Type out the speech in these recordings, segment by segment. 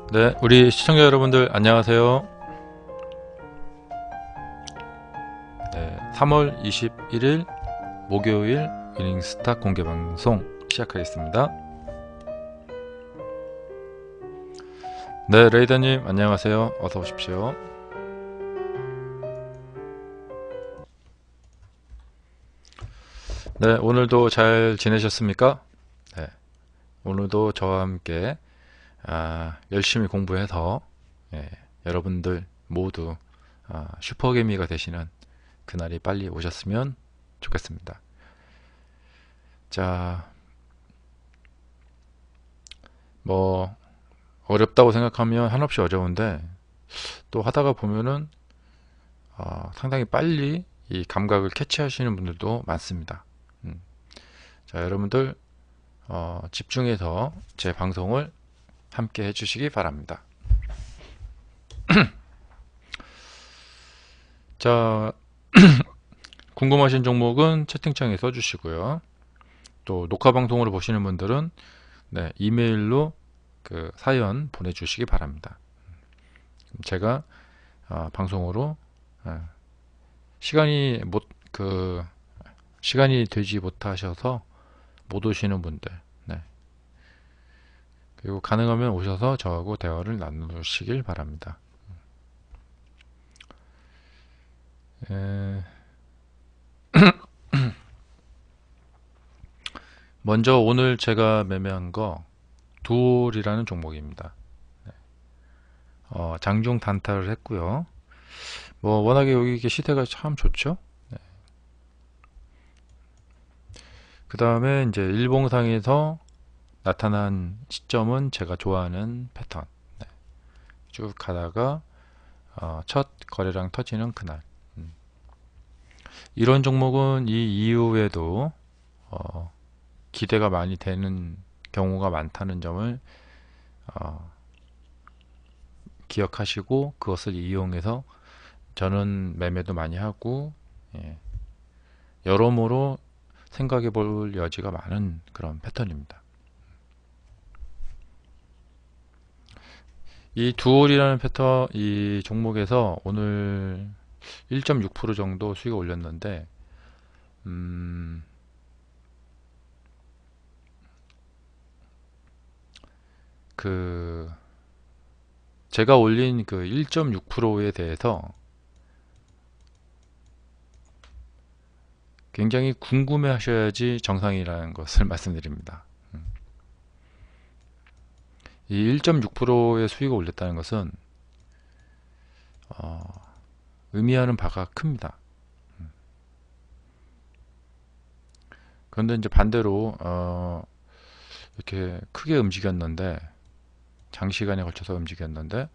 네, 우리 시청자 여러분들 안녕하세요. 네, 3월 21일 목요일 위닝스탁 공개방송 시작하겠습니다. 네, 레이더님 안녕하세요. 어서 오십시오. 네, 오늘도 잘 지내셨습니까? 네, 오늘도 저와 함께 열심히 공부해서 여러분들 모두 슈퍼개미가 되시는 그날이 빨리 오셨으면 좋겠습니다. 자, 뭐 어렵다고 생각하면 한없이 어려운데 또 하다가 보면은 상당히 빨리 이 감각을 캐치하시는 분들도 많습니다. 자, 여러분들 집중해서 제 방송을 함께 해주시기 바랍니다. 자, 궁금하신 종목은 채팅창에 써주시고요. 또 녹화 방송으로 보시는 분들은 이메일로 그 사연 보내주시기 바랍니다. 제가 방송으로 시간이 되지 못하셔서 못 오시는 분들, 그리고 가능하면 오셔서 저하고 대화를 나누시길 바랍니다. 먼저 오늘 제가 매매한 거 두올이라는 종목입니다. 장중 단타를 했고요. 뭐 워낙에 여기 시세가 참 좋죠. 그 다음에 이제 일봉상에서 나타난 시점은 제가 좋아하는 패턴. 쭉 가다가 첫 거래량 터지는 그날. 이런 종목은 이 이후에도 기대가 많이 되는 경우가 많다는 점을 기억하시고 그것을 이용해서 저는 매매도 많이 하고 여러모로 생각해 볼 여지가 많은 그런 패턴입니다. 이 두올이라는 패턴, 이 종목에서 오늘 1.6% 정도 수익을 올렸는데 제가 올린 그 1.6%에 대해서 굉장히 궁금해 하셔야지 정상이라는 것을 말씀드립니다. 이 1.6%의 수익을 올렸다는 것은 의미하는 바가 큽니다. 그런데 이제 반대로 이렇게 크게 움직였는데, 장시간에 걸쳐서 움직였는데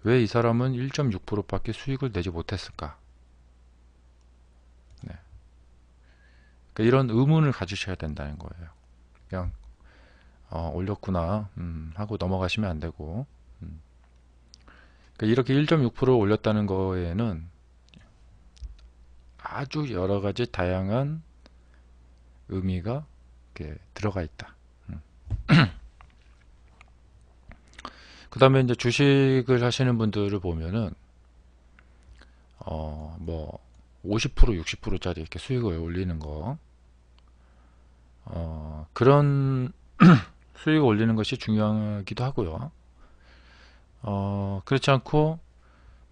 왜 이 사람은 1.6%밖에 수익을 내지 못했을까? 그러니까 이런 의문을 가지셔야 된다는 거예요. 그냥 올렸구나 하고 넘어가시면 안 되고, 그러니까 이렇게 1.6% 올렸다는 거에는 아주 여러 가지 다양한 의미가 들어가 있다. 그 다음에 이제 주식을 하시는 분들을 보면은 뭐 50% 60%짜리 이렇게 수익을 올리는 거, 그런 수익을 올리는 것이 중요하기도 하고요. 그렇지 않고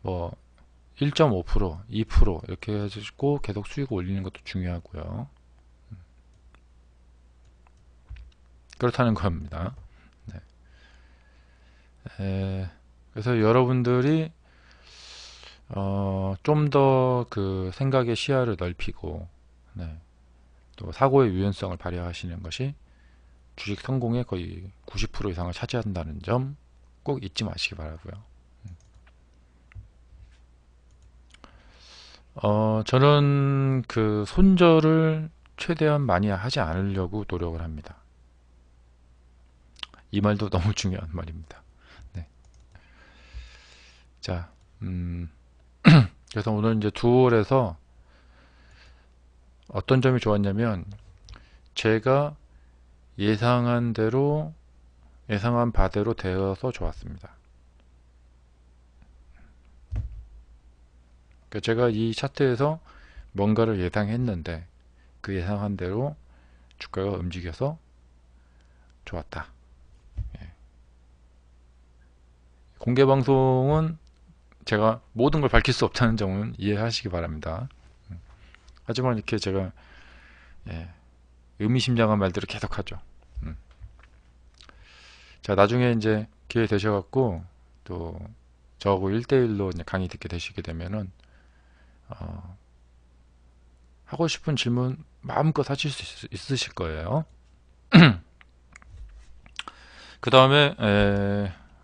뭐 1.5% 2% 이렇게 해가지고 계속 수익을 올리는 것도 중요하고요. 그렇다는 겁니다. 그래서 여러분들이 좀 더 그 생각의 시야를 넓히고 또 사고의 유연성을 발휘하시는 것이 주식 성공의 거의 90% 이상을 차지한다는 점 꼭 잊지 마시기 바라고요. 저는 그 손절을 최대한 많이 하지 않으려고 노력을 합니다. 이 말도 너무 중요한 말입니다. 자, 그래서 오늘 이제 두올에서 어떤 점이 좋았냐면, 제가 예상한 대로 예상한 바대로 되어서 좋았습니다. 그러니까 제가 이 차트에서 뭔가를 예상했는데 그 예상한 대로 주가가 움직여서 좋았다. 예. 공개 방송은 제가 모든 걸 밝힐 수 없다는 점은 이해하시기 바랍니다. 하지만 이렇게 제가 의미심장한 말들을 계속하죠. 자, 나중에 이제 기회 되셔갖고 또 저하고 1대1로 강의 듣게 되시게 되면은 하고 싶은 질문 마음껏 하실 수 있으실 거예요. 그 다음에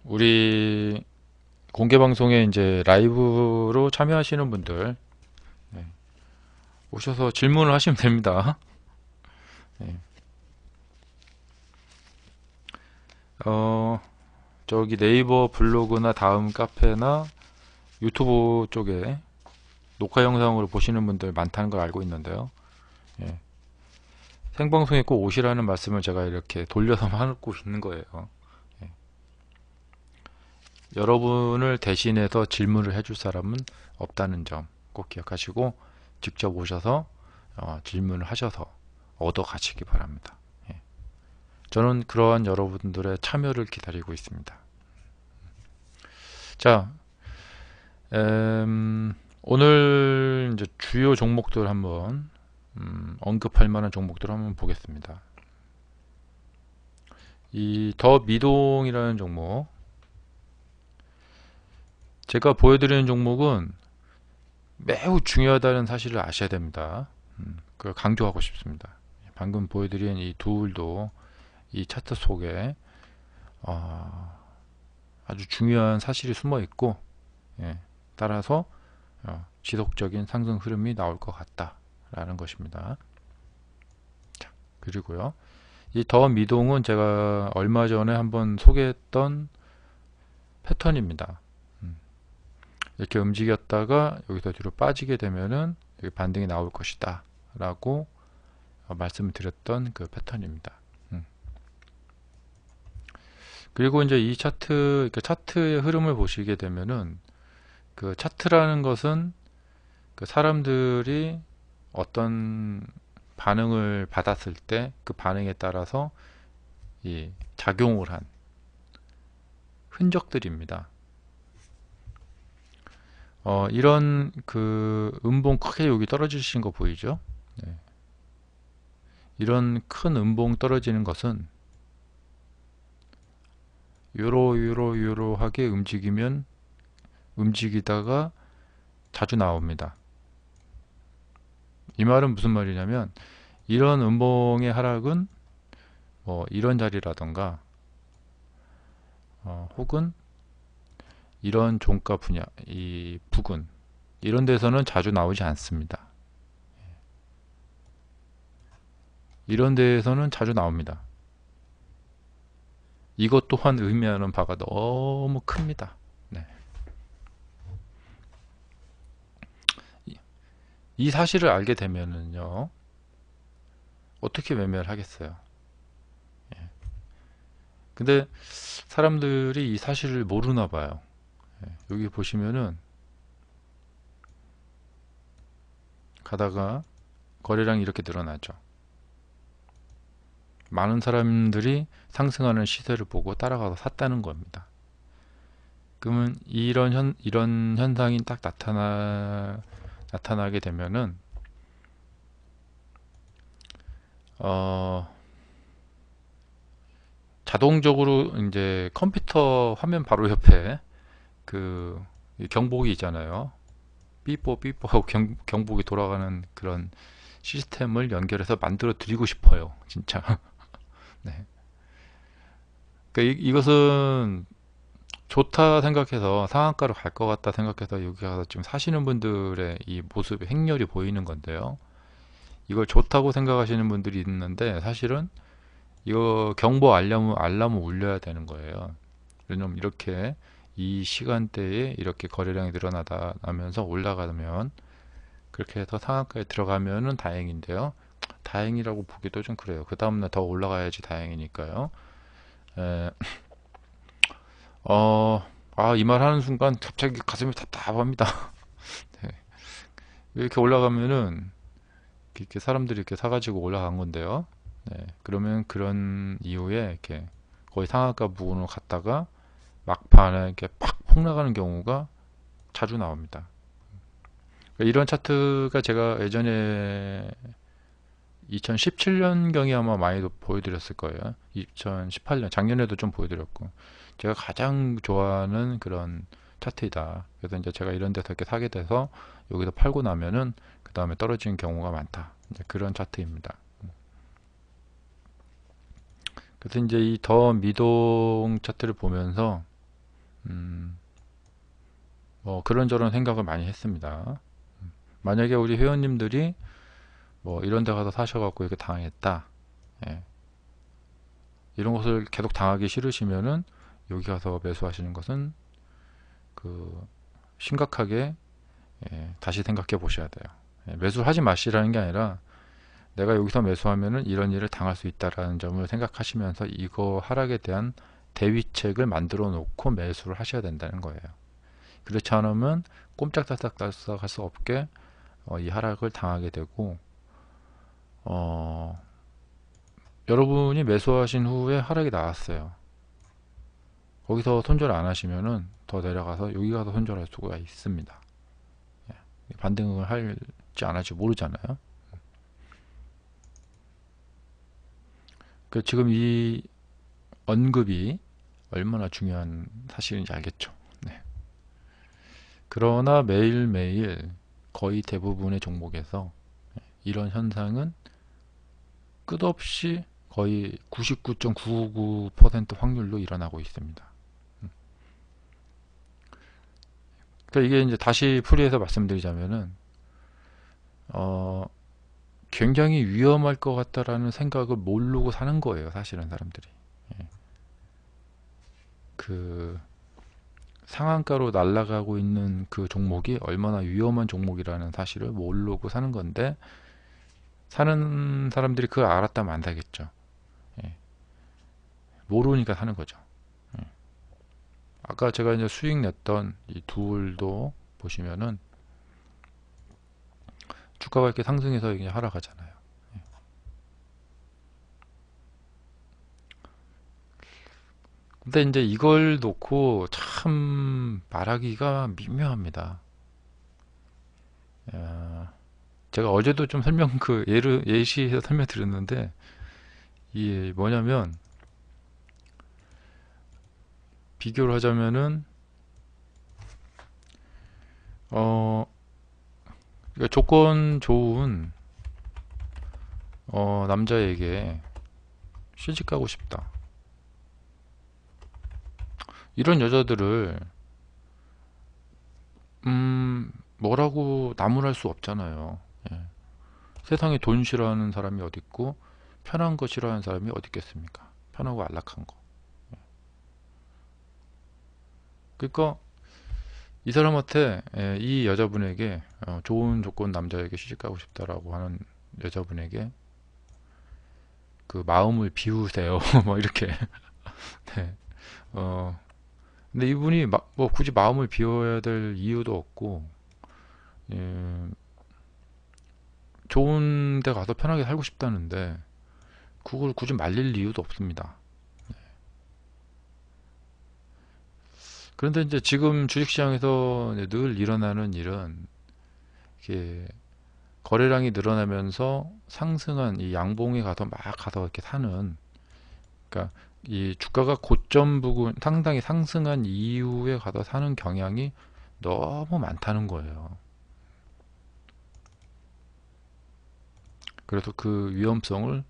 우리 공개 방송에 이제 라이브로 참여하시는 분들 오셔서 질문을 하시면 됩니다. 저기 네이버 블로그나 다음 카페나 유튜브 쪽에 녹화 영상으로 보시는 분들 많다는 걸 알고 있는데요. 생방송에 꼭 오시라는 말씀을 제가 이렇게 돌려서 하고 있는 거예요. 여러분을 대신해서 질문을 해줄 사람은 없다는 점 꼭 기억하시고 직접 오셔서 질문을 하셔서 얻어 가시기 바랍니다. 저는 그러한 여러분들의 참여를 기다리고 있습니다. 자, 오늘 이제 주요 종목들 한번 언급할 만한 종목들 한번 보겠습니다. 이 더 미동이라는 종목, 제가 보여드리는 종목은 매우 중요하다는 사실을 아셔야 됩니다. 그걸 강조하고 싶습니다. 방금 보여드린 이 둘도 이 차트 속에 아주 중요한 사실이 숨어 있고, 따라서 지속적인 상승 흐름이 나올 것 같다 라는 것입니다. 자, 그리고요, 이 더 미동은 제가 얼마 전에 한번 소개했던 패턴입니다. 이렇게 움직였다가 여기서 뒤로 빠지게 되면은 여기 반등이 나올 것이다 라고 말씀을 드렸던 그 패턴입니다. 그리고 이제 이 차트, 차트의 흐름을 보시게 되면은 그 차트라는 것은 그 사람들이 어떤 반응을 받았을 때 그 반응에 따라서 이 작용을 한 흔적들입니다. 이런 그 음봉 크게 여기 떨어지신 거 보이죠? 네. 이런 큰 음봉 떨어지는 것은 요러하게 움직이다가 자주 나옵니다. 이 말은 무슨 말이냐면, 이런 음봉의 하락은 뭐 이런 자리라던가 혹은 이런 종가 분야, 이 부근, 이런 데서는 자주 나오지 않습니다. 이런 데에서는 자주 나옵니다. 이것 또한 의미하는 바가 너무 큽니다. 네. 이 사실을 알게 되면은요, 어떻게 매매를 하겠어요? 근데 사람들이 이 사실을 모르나 봐요. 여기 보시면은 가다가 거래량이 이렇게 늘어나죠. 많은 사람들이 상승하는 시세를 보고 따라가서 샀다는 겁니다. 그러면 이런 현상이 딱 나타나게 되면은 자동적으로 이제 컴퓨터 화면 바로 옆에 그 경보기 있잖아요. 삐뽀 하고 경보기 돌아가는 그런 시스템을 연결해서 만들어 드리고 싶어요, 진짜. 네. 그러니까 이것은 좋다 생각해서, 상한가로 갈 것 같다 생각해서 여기 가서 지금 사시는 분들의 이 모습의 행렬이 보이는 건데요. 이걸 좋다고 생각하시는 분들이 있는데, 사실은 이거 경보 알람을 울려야 되는 거예요. 왜냐면 이렇게 이 시간대에 이렇게 거래량이 늘어나면서 올라가면, 그렇게 해서 상한가에 들어가면은 다행인데요. 다행이라고 보기도 좀 그래요. 그 다음날 더 올라가야지 다행이니까요. 에, 이 말 하는 순간 갑자기 가슴이 답답합니다. 네. 이렇게 올라가면은 이렇게 사람들이 이렇게 사가지고 올라간 건데요. 네. 그러면 그런 이후에 이렇게 거의 상한가 부근으로 갔다가 막판에 이렇게 팍 폭락하는 경우가 자주 나옵니다. 이런 차트가 제가 예전에 2017년경에 아마 많이 보여드렸을 거예요. 2018년 작년에도 좀 보여드렸고, 제가 가장 좋아하는 그런 차트이다. 그래서 이제 제가 이런 데서 이렇게 사게 돼서 여기서 팔고 나면은 그 다음에 떨어지는 경우가 많다. 이제 그런 차트입니다. 그래서 이제 이 더 미동 차트를 보면서 뭐 그런저런 생각을 많이 했습니다. 만약에 우리 회원님들이 뭐 이런 데 가서 사셔갖고 이렇게 당했다. 예. 이런 것을 계속 당하기 싫으시면은 여기 가서 매수하시는 것은 그 심각하게 다시 생각해 보셔야 돼요. 매수하지 마시라는 게 아니라 내가 여기서 매수하면은 이런 일을 당할 수 있다라는 점을 생각하시면서 이거 하락에 대한 대비책을 만들어 놓고 매수를 하셔야 된다는 거예요. 그렇지 않으면 꼼짝달싹 할 수 없게 이 하락을 당하게 되고 여러분이 매수하신 후에 하락이 나왔어요. 거기서 손절 안 하시면은 더 내려가서 여기 가서 손절할 수가 있습니다. 반등을 할지 안 할지 모르잖아요. 지금 이 언급이 얼마나 중요한 사실인지 알겠죠. 네. 그러나 매일매일 거의 대부분의 종목에서 이런 현상은 끝없이 거의 99.999% 확률로 일어나고 있습니다. 그러니까 이게 이제 다시 풀이해서 말씀드리자면은 굉장히 위험할 것 같다라는 생각을 모르고 사는 거예요, 사실은 사람들이. 그 상한가로 날아가고 있는 그 종목이 얼마나 위험한 종목이라는 사실을 모르고 사는 건데, 사는 사람들이 그걸 알았다면 안 사겠죠. 모르니까 사는 거죠. 아까 제가 이제 수익 냈던 이 둘도 보시면은 주가가 이렇게 상승해서 이게 하락하잖아요. 근데 이제 이걸 놓고 참 말하기가 미묘합니다. 제가 어제도 좀 예시해서 설명드렸는데, 이게 뭐냐면, 비교를 하자면은, 그러니까 조건 좋은, 남자에게 시집 가고 싶다. 이런 여자들을, 뭐라고 나무랄 수 없잖아요. 예. 세상에 돈 싫어하는 사람이 어디 있고, 편한 거 싫어하는 사람이 어디 있겠습니까? 편하고 안락한 거. 그러니까, 이 사람한테, 이 여자분에게, 좋은 조건 남자에게 시집 가고 싶다라고 하는 여자분에게, 그 마음을 비우세요. 뭐 이렇게. 네. 어, 근데 이분이 뭐 굳이 마음을 비워야 될 이유도 없고, 예, 좋은 데 가서 편하게 살고 싶다는데, 그걸 굳이 말릴 이유도 없습니다. 그런데 이제 지금 주식시장에서 늘 일어나는 일은, 이렇게 거래량이 늘어나면서 상승한 이 양봉에 가서 막 가서 이렇게 사는, 그러니까 이 주가가 고점 부근 상당히 상승한 이후에 가서 사는 경향이 너무 많다는 거예요. 그래서 그 위험성을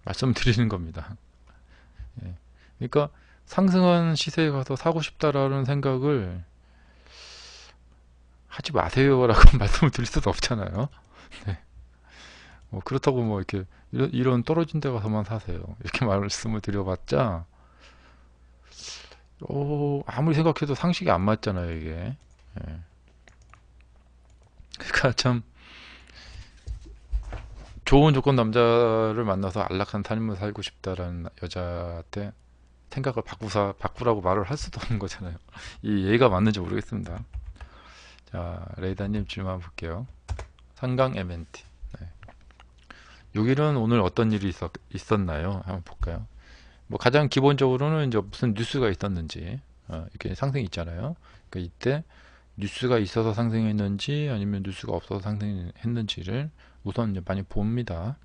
말씀드리는 겁니다. 그러니까 상승한 시세에 가서 사고 싶다라는 생각을 하지 마세요라고 말씀을 드릴 수도 없잖아요. 네. 그렇다고 뭐 이렇게 이런 떨어진 데 가서만 사세요, 이렇게 말씀을 드려봤자 아무리 생각해도 상식이 안 맞잖아요, 이게. 그러니까 참 좋은 조건 남자를 만나서 안락한 삶을 살고 싶다라는 여자한테 생각을 바꾸라고 말을 할 수도 없는 거잖아요. 이 예가 맞는지 모르겠습니다. 자, 레이다님 질문 한번 볼게요. 상강 MNT. 네. 여기는 오늘 어떤 일이 있었나요? 한번 볼까요? 뭐 가장 기본적으로는 이제 무슨 뉴스가 있었는지, 이렇게 상승이 있잖아요. 그러니까 이때 뉴스가 있어서 상승했는지 아니면 뉴스가 없어서 상승했는지를 우선 이제 많이 봅니다.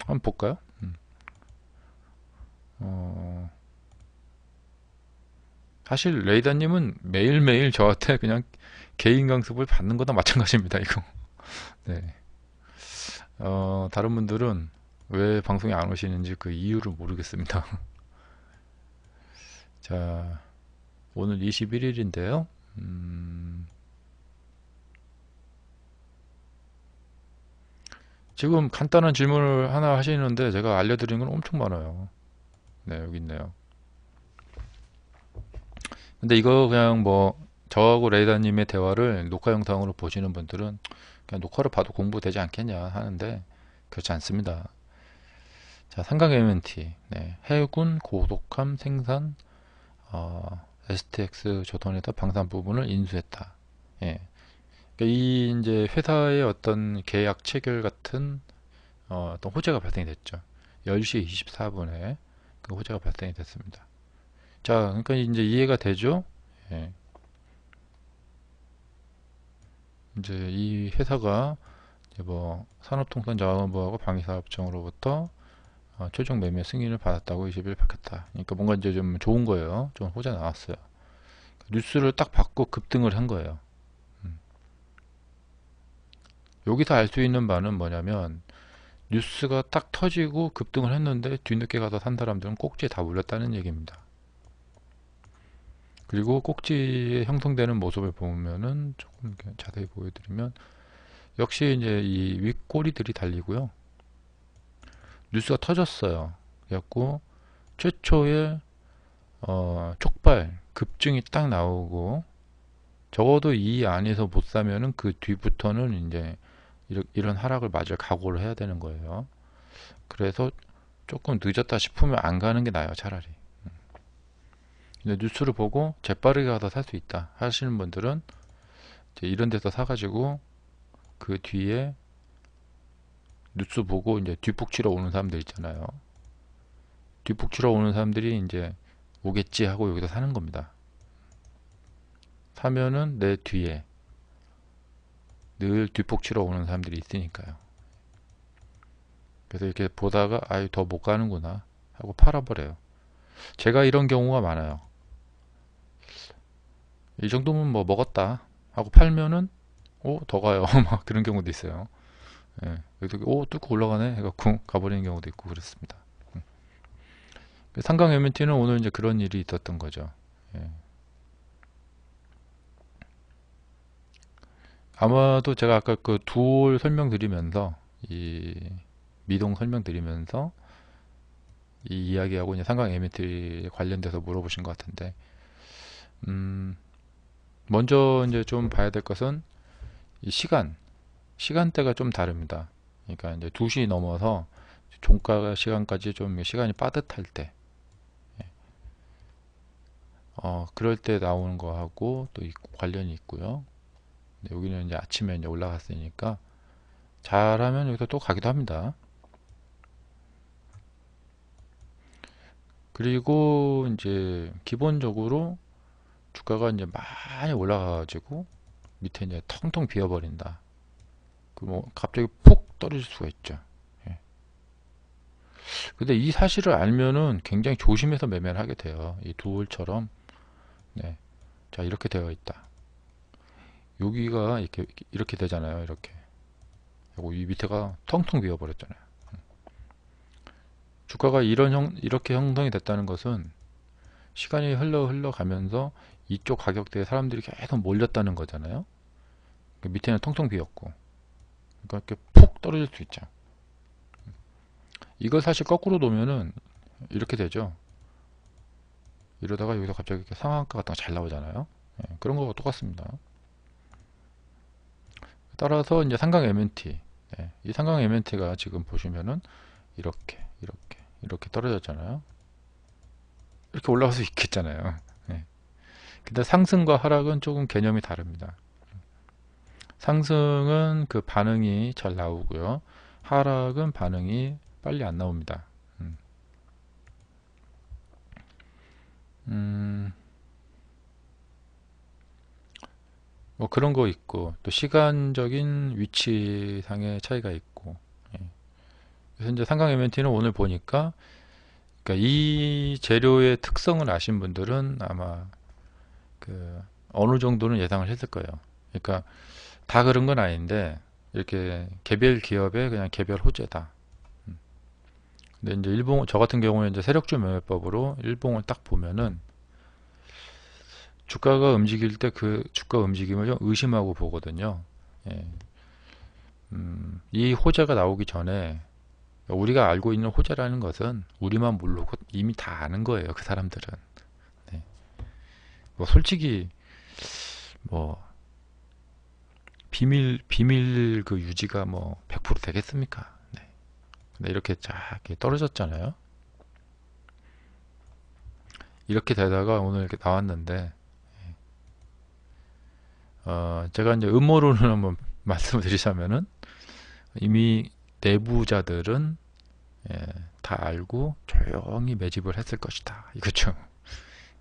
한번 볼까요? 사실 레이더님은 매일매일 저한테 그냥 개인 강습을 받는 거나 마찬가지입니다. 이거. 네. 다른 분들은 왜 방송에 안 오시는지 그 이유를 모르겠습니다. 자, 오늘 21일인데요. 지금 간단한 질문을 하나 하시는데 제가 알려드리는 건 엄청 많아요. 네, 여기 있네요. 근데 이거 그냥 뭐 저하고 레이더님의 대화를 녹화 영상으로 보시는 분들은 그냥 녹화를 봐도 공부되지 않겠냐 하는데 그렇지 않습니다. 자, 상강 MNT, 네, 해군 고속함 생산 STX 조선에서 방산 부분을 인수했다. 예. 그러니까 이 이제 회사의 어떤 계약 체결 같은 어떤 호재가 발생이 됐죠. 10시 24분에 그 호재가 발생이 됐습니다. 자, 그러니까 이제 이해가 되죠? 예. 이제 이 회사가 이제 뭐 산업통상자원부하고 방위사업청으로부터 최종 매매 승인을 받았다고 20일 밝혔다. 그러니까 뭔가 이제 좀 좋은 거예요. 좀 호재 나왔어요. 뉴스를 딱 받고 급등을 한 거예요. 여기서 알 수 있는 바는 뭐냐면 뉴스가 딱 터지고 급등을 했는데 뒤늦게 가서 산 사람들은 꼭지에 다 물렸다는 얘기입니다. 그리고 꼭지에 형성되는 모습을 보면은 조금 자세히 보여드리면 역시 이제 이 윗꼬리들이 달리고요. 뉴스가 터졌어요. 그래갖고 최초의 촉발 급증이 딱 나오고 적어도 이 안에서 못 사면은 그 뒤부터는 이제 이런 하락을 맞을 각오를 해야 되는 거예요. 그래서 조금 늦었다 싶으면 안 가는 게 나아요, 차라리. 근데 뉴스를 보고 재빠르게 가서 살 수 있다 하시는 분들은 이제 이런 데서 사가지고 그 뒤에 뉴스 보고 이제 뒷북치러 오는 사람들 있잖아요. 뒷북치러 오는 사람들이 이제 오겠지 하고 여기서 사는 겁니다. 사면은 내 뒤에 늘 뒷북치러 오는 사람들이 있으니까요. 그래서 이렇게 보다가 아유 더 못 가는구나 하고 팔아버려요. 제가 이런 경우가 많아요. 이 정도면 뭐 먹었다 하고 팔면은 더 가요. 막 그런 경우도 있어요. 예. 그래서 뚫고 올라가네 해갖고 가버리는 경우도 있고 그렇습니다. 상강 MNT는 오늘 이제 그런 일이 있었던 거죠. 예. 아마도 제가 아까 그 두올 설명드리면서 이 미동 설명드리면서 이 이야기하고 이제 상강 MNT 관련돼서 물어보신 것 같은데 먼저 이제 좀 봐야 될 것은 이 시간대가 좀 다릅니다. 그러니까 이제 2시 넘어서 종가 시간까지 좀 시간이 빠듯할 때 그럴 때 나오는 거하고 또 관련이 있고요. 여기는 이제 아침에 이제 올라갔으니까 잘하면 여기서 또 가기도 합니다. 그리고 이제 기본적으로 주가가 이제 많이 올라가가지고 밑에 이제 텅텅 비어버린다. 그 뭐 갑자기 푹 떨어질 수가 있죠. 예. 근데 이 사실을 알면은 굉장히 조심해서 매매를 하게 돼요. 이 두올처럼. 네. 자, 이렇게 되어 있다. 여기가 이렇게 되잖아요. 이렇게. 그리고 이 밑에가 텅텅 비어버렸잖아요. 주가가 이렇게 형성이 됐다는 것은 시간이 흘러 가면서 이쪽 가격대에 사람들이 계속 몰렸다는 거잖아요. 밑에는 텅텅 비었고, 그러니까 이렇게 푹 떨어질 수 있죠. 이걸 사실 거꾸로 놓으면은 이렇게 되죠. 이러다가 여기서 갑자기 이렇게 상한가 같은 거 잘 나오잖아요. 그런 거가 똑같습니다. 따라서 이제 상강 MNT 네, 이 삼각 MNT가 지금 보시면은 이렇게 떨어졌잖아요. 이렇게 올라갈 수 있겠잖아요. 네. 근데 상승과 하락은 조금 개념이 다릅니다. 상승은 그 반응이 잘 나오고요. 하락은 반응이 빨리 안 나옵니다. 음, 음, 뭐 그런 거 있고 또 시간적인 위치상의 차이가 있고 예. 그래서 이제 삼각 MNT는 오늘 보니까 그러니까 이 재료의 특성을 아신 분들은 아마 그 어느 정도는 예상을 했을 거예요. 그러니까 다 그런 건 아닌데 이렇게 개별 기업의 그냥 개별 호재다. 근데 이제 일봉 저 같은 경우에 이제 세력주 매매법으로 일봉을 딱 보면은 주가가 움직일 때 그 주가 움직임을 좀 의심하고 보거든요. 예. 이 호재가 나오기 전에 우리가 알고 있는 호재라는 것은 우리만 모르고 이미 다 아는 거예요. 그 사람들은. 네. 뭐 솔직히 뭐 비밀 그 유지가 뭐 100% 되겠습니까? 네. 근데 이렇게 쫙 이렇게 떨어졌잖아요. 이렇게 되다가 오늘 이렇게 나왔는데 제가 이제 음모론을 한번 말씀을 드리자면은 이미 내부자들은 예, 다 알고 조용히 매집을 했을 것이다. 이거죠.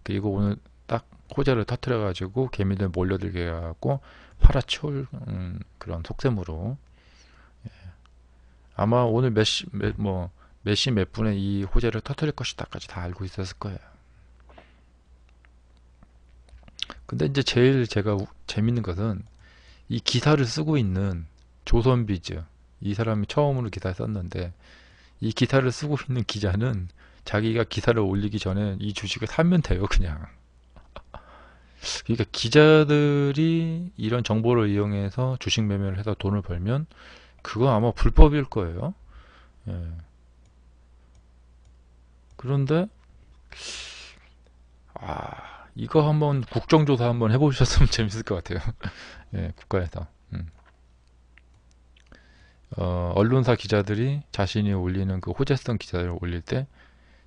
그리고 오늘 딱 호재를 터트려 가지고 개미들 몰려들게 해갖고 팔아치울 그런 속셈으로 아마 오늘 몇 시 몇 분에 이 호재를 터트릴 것이다까지 다 알고 있었을 거예요. 근데 이제 제일 제가 재밌는 것은 이 기사를 쓰고 있는 조선비즈 이 사람이 처음으로 기사를 썼는데 이 기사를 쓰고 있는 기자는 자기가 기사를 올리기 전에 이 주식을 사면 돼요, 그냥. 그러니까 기자들이 이런 정보를 이용해서 주식 매매를 해서 돈을 벌면 그거 아마 불법일 거예요. 예. 그런데 이거 한번 국정조사 한번 해보셨으면 재밌을 것 같아요. 예, 국가에서. 언론사 기자들이 자신이 올리는 그 호재성 기사를 올릴 때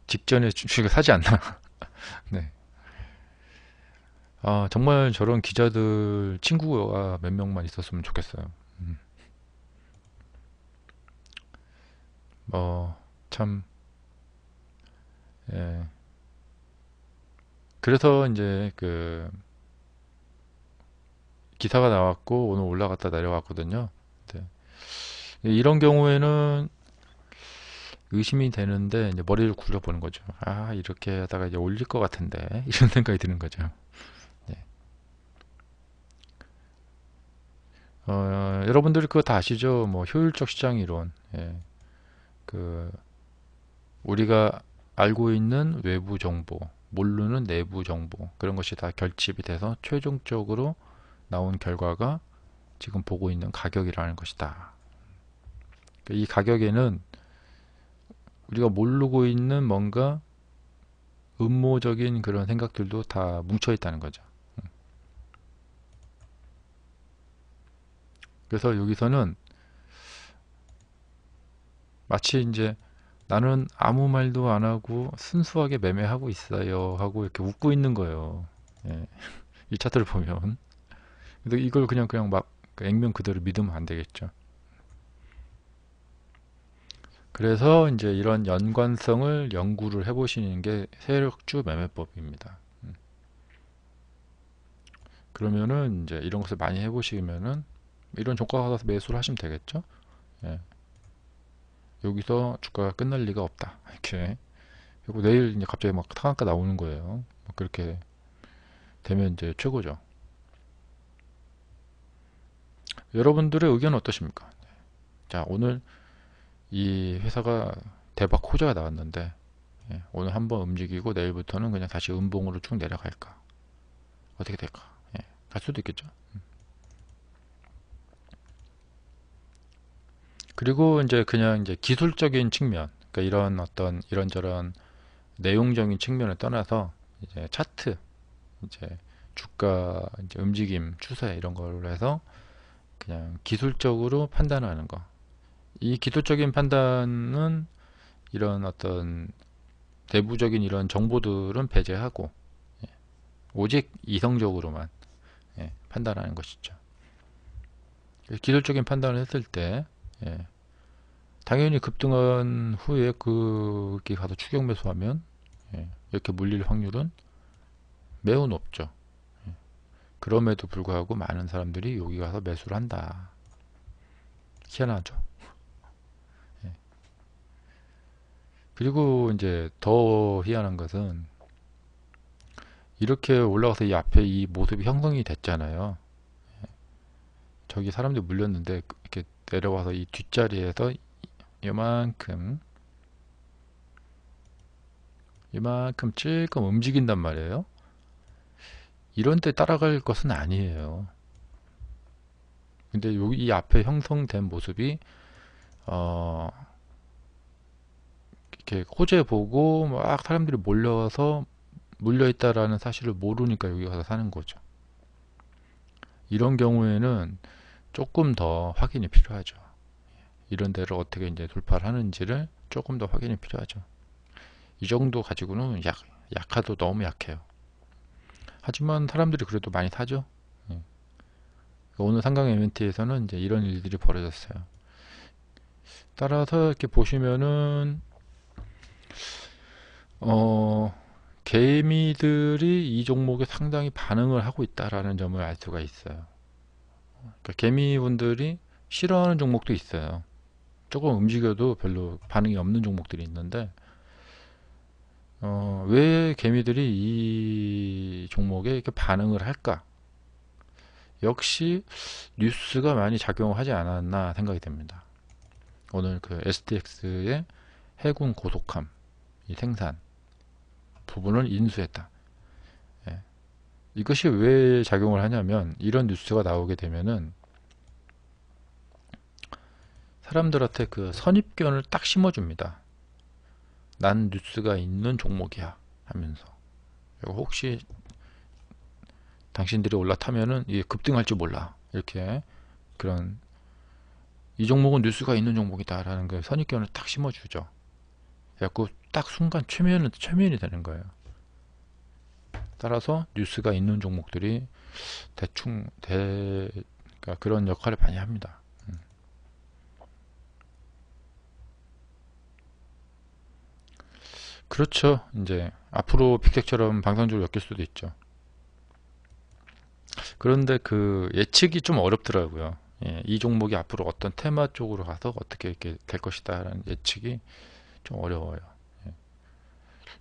직전에 주식을 사지 않나. 네. 정말 저런 기자들 친구가 몇 명만 있었으면 좋겠어요. 참, 예. 그래서 이제 그 기사가 나왔고 오늘 올라갔다 내려왔거든요. 네. 이런 경우에는 의심이 되는데 이제 머리를 굴려보는 거죠. 이렇게 하다가 이제 올릴 것 같은데 이런 생각이 드는 거죠. 네. 여러분들이 그거 다 아시죠? 뭐 효율적 시장 이론. 예. 그 우리가 알고 있는 외부 정보, 모르는 내부 정보 그런 것이 다 결집이 돼서 최종적으로 나온 결과가 지금 보고 있는 가격이라는 것이다. 이 가격에는 우리가 모르고 있는 뭔가 음모적인 그런 생각들도 다 뭉쳐 있다는 거죠. 그래서 여기서는 마치 이제 나는 아무 말도 안 하고 순수하게 매매하고 있어요 하고 이렇게 웃고 있는 거예요. 예. 이 차트를 보면. 근데 이걸 그냥 막 액면 그대로 믿으면 안 되겠죠. 그래서 이제 이런 연관성을 연구를 해보시는 게 세력주 매매법입니다. 그러면은 이제 이런 것을 많이 해보시면은 이런 종가가 가서 매수를 하시면 되겠죠. 예. 여기서 주가가 끝날 리가 없다. 이렇게. 그리고 내일 이제 갑자기 막 상한가 나오는 거예요. 뭐 그렇게 되면 이제 최고죠. 여러분들의 의견은 어떠십니까? 자, 오늘 이 회사가 대박 호재가 나왔는데 오늘 한번 움직이고 내일부터는 그냥 다시 음봉으로 쭉 내려갈까? 어떻게 될까? 갈 수도 있겠죠. 그리고 이제 그냥 이제 기술적인 측면, 그러니까 이런 어떤 이런저런 내용적인 측면을 떠나서 이제 차트, 이제 주가 이제 움직임 추세 이런 걸로 해서 그냥 기술적으로 판단하는 거. 이 기술적인 판단은 이런 어떤 내부적인 이런 정보들은 배제하고 오직 이성적으로만 판단하는 것이죠. 기술적인 판단을 했을 때 당연히 급등한 후에 그게 가서 추격 매수하면 이렇게 물릴 확률은 매우 높죠. 그럼에도 불구하고 많은 사람들이 여기 가서 매수를 한다. 희한하죠. 그리고 이제 더 희한한 것은 이렇게 올라가서 이 앞에 이 모습이 형성이 됐잖아요. 저기 사람들이 물렸는데 이렇게 내려와서 이 뒷자리에서 이만큼 찔끔 움직인단 말이에요. 이런 데 따라갈 것은 아니에요. 근데 여기 이 앞에 형성된 모습이 이렇게 호재 보고 막 사람들이 몰려서 물려 있다라는 사실을 모르니까 여기 가서 사는 거죠. 이런 경우에는 조금 더 확인이 필요하죠. 이런 데를 어떻게 이제 돌파를 하는지를 조금 더 확인이 필요하죠. 이 정도 가지고는 약화도 너무 약해요. 하지만 사람들이 그래도 많이 사죠. 오늘 상강 이벤트에서는 이제 이런 일들이 벌어졌어요. 따라서 이렇게 보시면은 개미들이 이 종목에 상당히 반응을 하고 있다라는 점을 알 수가 있어요. 그러니까 개미분들이 싫어하는 종목도 있어요. 조금 움직여도 별로 반응이 없는 종목들이 있는데 왜 개미들이 이 종목에 이렇게 반응을 할까? 역시 뉴스가 많이 작용하지 않았나 생각이 됩니다. 오늘 그 STX의 해군 고속함 이 생산 부분을 인수했다. 이것이 왜 작용을 하냐면 이런 뉴스가 나오게 되면은 사람들한테 그 선입견을 딱 심어줍니다. 난 뉴스가 있는 종목이야 하면서 혹시 당신들이 올라타면은 이게 급등할지 몰라 이렇게 그런 이 종목은 뉴스가 있는 종목이다 라는 그 선입견을 딱 심어주죠. 그래갖고 딱 순간 최면이 되는 거예요. 따라서 뉴스가 있는 종목들이 그러니까 그런 역할을 많이 합니다. 그렇죠. 이제 앞으로 빅텍처럼 방산주를 엮일 수도 있죠. 그런데 그 예측이 좀 어렵더라고요. 이 종목이 앞으로 어떤 테마 쪽으로 가서 어떻게 이렇게 될 것이다 라는 예측이 좀 어려워요.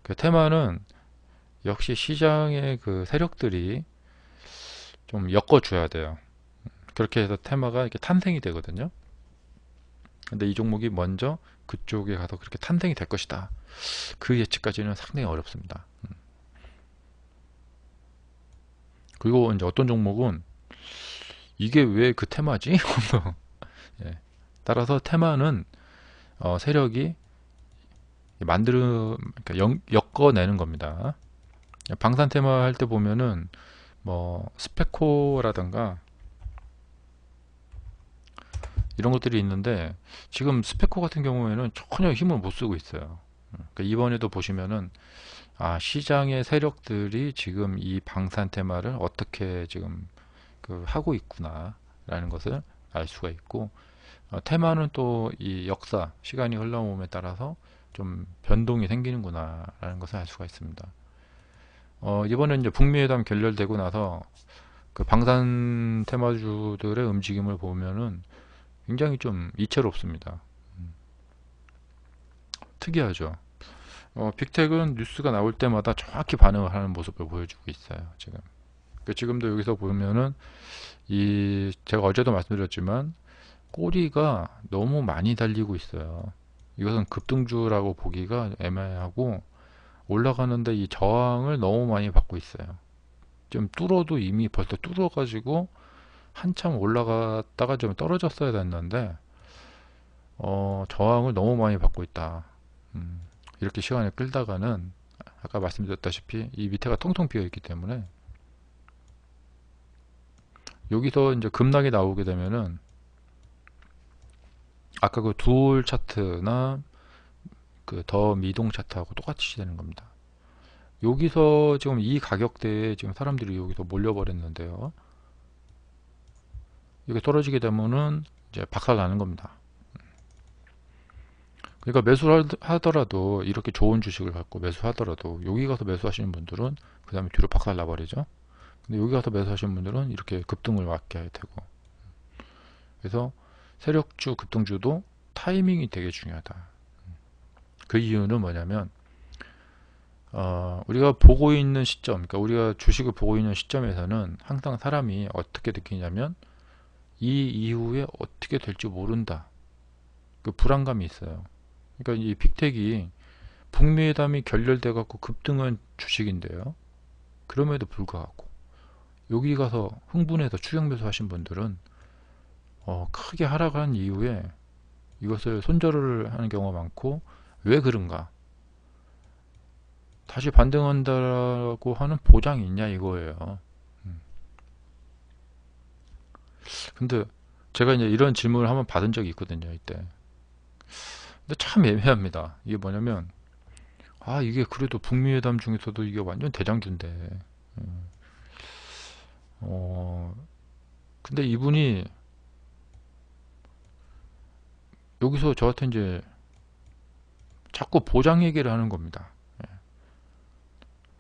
그 테마는 역시 시장의 그 세력들이 좀 엮어줘야 돼요. 그렇게 해서 테마가 이렇게 탄생이 되거든요. 근데 이 종목이 먼저 그쪽에 가서 그렇게 탄생이 될 것이다. 그 예측까지는 상당히 어렵습니다. 그리고 이제 어떤 종목은 이게 왜 그 테마지? 예. 따라서 테마는 세력이 그러니까 엮어내는 겁니다. 방산 테마 할 때 보면은 뭐 스페코라든가 이런 것들이 있는데 지금 스페코 같은 경우에는 전혀 힘을 못 쓰고 있어요. 그러니까 이번에도 보시면은 시장의 세력들이 지금 이 방산 테마를 어떻게 지금 그 하고 있구나 라는 것을 알 수가 있고 테마는 또 이 역사 시간이 흘러옴에 따라서 좀 변동이 생기는구나 라는 것을 알 수가 있습니다. 이번에 이제 북미 회담 결렬되고 나서 그 방산 테마주들의 움직임을 보면은 굉장히 좀 이채롭습니다. 특이하죠. 빅텍은 뉴스가 나올 때마다 정확히 반응을 하는 모습을 보여주고 있어요. 지금. 지금도 여기서 보면은 제가 어제도 말씀드렸지만 꼬리가 너무 많이 달리고 있어요. 이것은 급등주라고 보기가 애매하고 올라가는데 이 저항을 너무 많이 받고 있어요. 좀 뚫어도 이미 벌써 뚫어가지고 한참 올라갔다가 좀 떨어졌어야 됐는데 저항을 너무 많이 받고 있다. 이렇게 시간을 끌다가는 아까 말씀드렸다시피 이 밑에가 텅텅 비어 있기 때문에 여기서 이제 급락이 나오게 되면은 아까 그 두올 차트나 그 더 미동 차트하고 똑같이 되는 겁니다. 여기서 지금 이 가격대에 지금 사람들이 여기서 몰려버렸는데요. 이게 떨어지게 되면은 이제 박살 나는 겁니다. 그러니까 매수를 하더라도 이렇게 좋은 주식을 갖고 매수하더라도 여기 가서 매수하시는 분들은 그 다음에 뒤로 박살 나버리죠. 근데 여기 가서 매수하시는 분들은 이렇게 급등을 맞게 되고, 그래서 세력주 급등주도 타이밍이 되게 중요하다. 그 이유는 뭐냐면 우리가 보고 있는 시점, 그러니까 우리가 주식을 보고 있는 시점에서는 항상 사람이 어떻게 느끼냐면 이 이후에 어떻게 될지 모른다. 그 불안감이 있어요. 그러니까 이 빅텍이 북미회담이 결렬돼 갖고 급등한 주식인데요. 그럼에도 불구하고 여기 가서 흥분해서 추격 매수하신 분들은 크게 하락한 이후에 이것을 손절을 하는 경우가 많고, 왜 그런가? 다시 반등한다고 하는 보장이 있냐 이거예요. 근데 제가 이제 이런 질문을 한번 받은 적이 있거든요, 이때. 근데 참 애매합니다. 이게 뭐냐면, 이게 그래도 북미회담 중에서도 이게 완전 대장주인데, 어, 근데 이분이 여기서 저한테 이제 자꾸 보장 얘기를 하는 겁니다.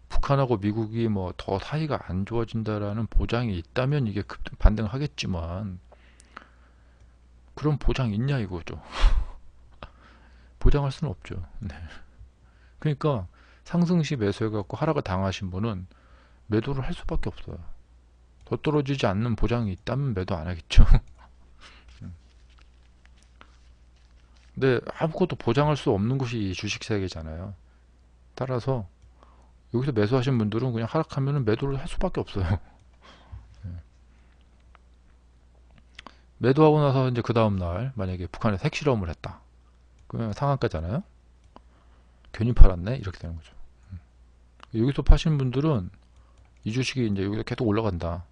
북한하고 미국이 뭐 더 사이가 안 좋아진다라는 보장이 있다면 이게 반등하겠지만, 그런 보장이 있냐 이거죠. 보장할 수는 없죠. 네. 그러니까 상승시 매수해갖고 하락을 당하신 분은 매도를 할 수밖에 없어요. 더 떨어지지 않는 보장이 있다면 매도 안 하겠죠. 근데 아무것도 보장할 수 없는 것이 이 주식 세계잖아요. 따라서 여기서 매수하신 분들은 그냥 하락하면 매도를 할 수밖에 없어요. 매도하고 나서 이제 그 다음날 만약에 북한에서 핵실험을 했다. 그러면 상한가잖아요. 괜히 팔았네? 이렇게 되는 거죠. 여기서 파시는 분들은 이 주식이 이제 여기서 계속 올라간다.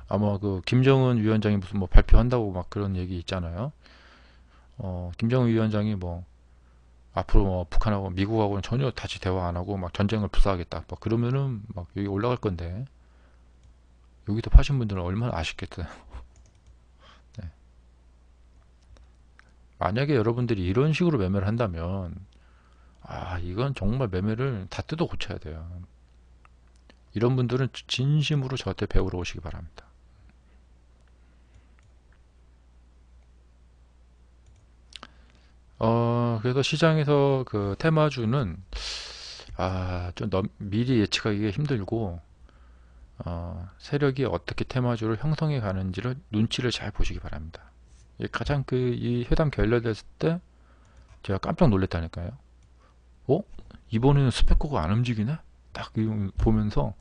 아마 그 김정은 위원장이 무슨 뭐 발표한다고 막 그런 얘기 있잖아요. 김정은 위원장이 뭐 앞으로 뭐 북한하고 미국하고는 전혀 다시 대화 안 하고 막 전쟁을 불사하겠다. 막 그러면은 막 여기 올라갈 건데, 여기서 파신 분들은 얼마나 아쉽겠어요. 네. 만약에 여러분들이 이런 식으로 매매를 한다면, 이건 정말 매매를 다 뜯어 고쳐야 돼요. 이런 분들은 진심으로 저한테 배우러 오시기 바랍니다. 그래서 시장에서 그 테마주는 좀 미리 예측하기가 힘들고, 세력이 어떻게 테마주를 형성해 가는지를 눈치를 잘 보시기 바랍니다. 가장 이 회담 결렬됐을 때 제가 깜짝 놀랐다니까요. 이번에는 스펙코가 안 움직이네? 딱 보면서,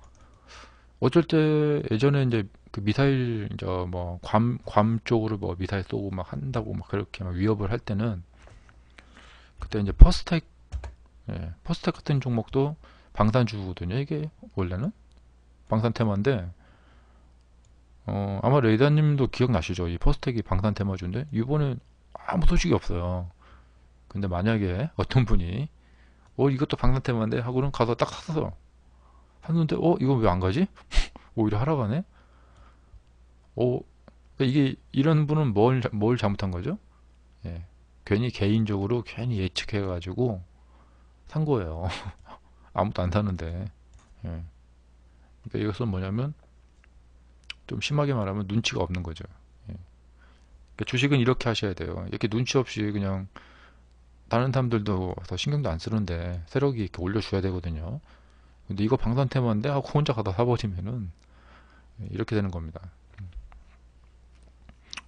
어쩔 때 예전에 이제 그 미사일 이제 뭐 괌 쪽으로 뭐 미사일 쏘고 막 한다고 막 그렇게 막 위협을 할 때는, 그때 이제 퍼스텍, 퍼스텍 같은 종목도 방산주거든요. 이게 원래는 방산 테마인데, 아마 레이더님도 기억나시죠? 이 퍼스텍이 방산 테마주인데 이번에 아무 소식이 없어요. 근데 만약에 어떤 분이 이것도 방산 테마인데 하고는 가서 딱 샀어. 샀는데 이거 왜 안 가지? 오히려 하락하네. 어 이게 이런 분은 뭘 잘못한 거죠? 예. 괜히 개인적으로 괜히 예측해 가지고 산 거예요. 아무도 안 사는데. 예. 그러니까 이것은 뭐냐면, 좀 심하게 말하면 눈치가 없는 거죠. 예. 그러니까 주식은 이렇게 하셔야 돼요. 이렇게 눈치 없이 그냥, 다른 사람들도 더 신경도 안 쓰는데 세력이 이렇게 올려줘야 되거든요. 근데 이거 방산 테마인데 하고 혼자 가다 사버리면은 이렇게 되는 겁니다.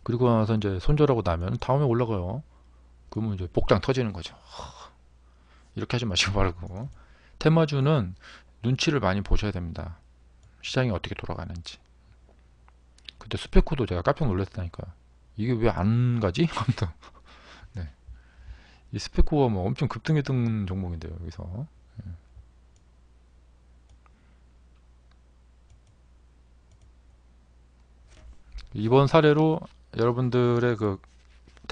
그리고 나서 이제 손절하고 나면 다음에 올라가요. 그러면 이제 복장 터지는 거죠. 이렇게 하지 마시고 바라고. 테마주는 눈치를 많이 보셔야 됩니다. 시장이 어떻게 돌아가는지. 그때 스페코도 제가 깜짝 놀랐다니까요. 이게 왜 안 가지? 네. 이 스페코가 뭐 엄청 급등했던 종목인데요, 여기서. 이번 사례로 여러분들의 그